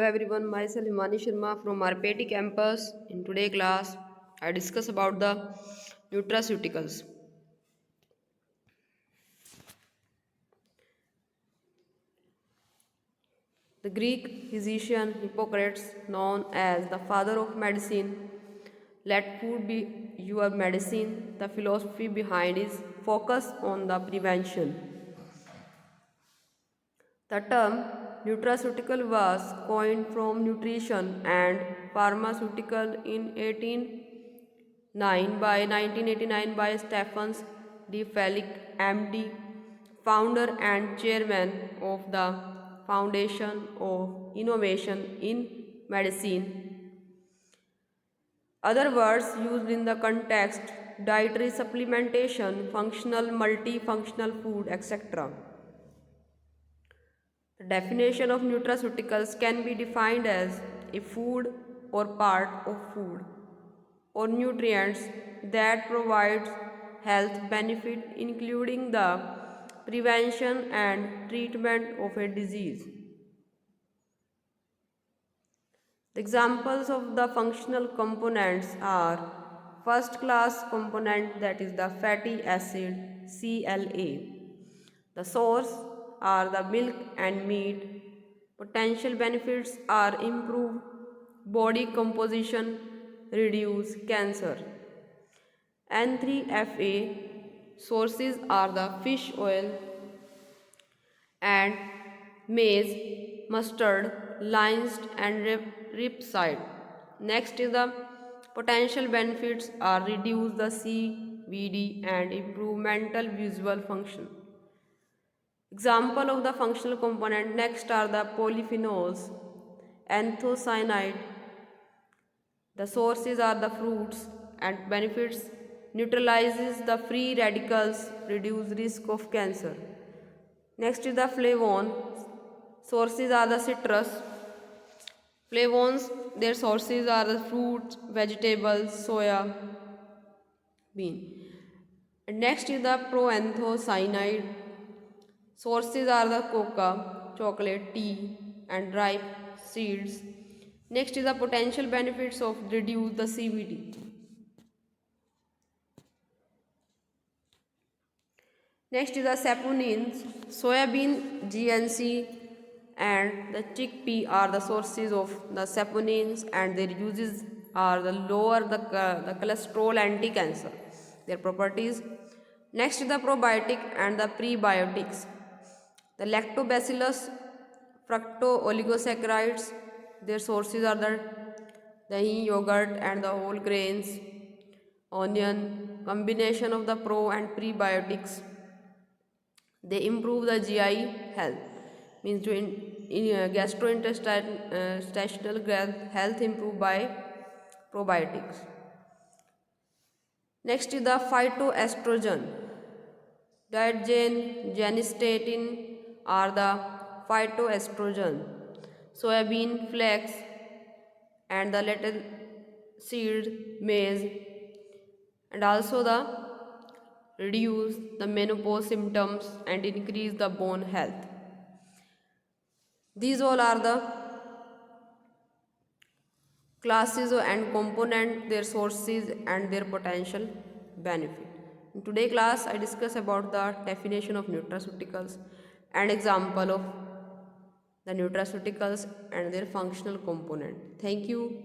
Hello everyone, myself Himani Sharma from RPIIT campus. In today's class, I discuss about the nutraceuticals. The Greek physician Hippocrates, known as the father of medicine, let food be your medicine. The philosophy behind is focus on the prevention. The term nutraceutical was coined from nutrition and pharmaceutical in 1989 by Stephen D.pharma, MD, founder and chairman of the Foundation of Innovation in Medicine. Other words used in the context: dietary supplementation, functional, multifunctional food, etc. The definition of nutraceuticals can be defined as a food or part of food or nutrients that provides health benefit including the prevention and treatment of a disease. The examples of the functional components are first class component, that is the fatty acid CLA. The source are the milk and meat. Potential benefits are improve body composition, reduce cancer. N3FA sources are the fish oil and maize, mustard, lines and ripside. Next is the potential benefits are reduce the CVD and improve mental visual function. Example of the functional component next are the polyphenols, anthocyanide. The sources are the fruits and benefits neutralizes the free radicals, reduce risk of cancer. Next is the flavon. Sources are the citrus. Flavons, their sources are the fruits, vegetables, soya, bean. And next is the proanthocyanide. Sources are the coca, chocolate, tea and ripe seeds. Next is the potential benefits of reduce the CVD. Next is the saponins. Soybean, GNC and the chickpea are the sources of the saponins and their uses are the lower the cholesterol, anti-cancer, their properties. Next is the probiotic and the prebiotics. The lactobacillus, fructo-oligosaccharides, their sources are the dahi, yogurt and the whole grains, onion, combination of the pro and prebiotics. They improve the GI health, means to gastrointestinal health improved by probiotics. Next is the phytoestrogen. Dietgen, genistatin are the phytoestrogen. Soybean, flax and the lentil seed, maize, and also the reduce the menopause symptoms and increase the bone health. These all are the classes and component, their sources and their potential benefit. In today's class, I discuss about the definition of nutraceuticals and example of the nutraceuticals and their functional component. Thank you.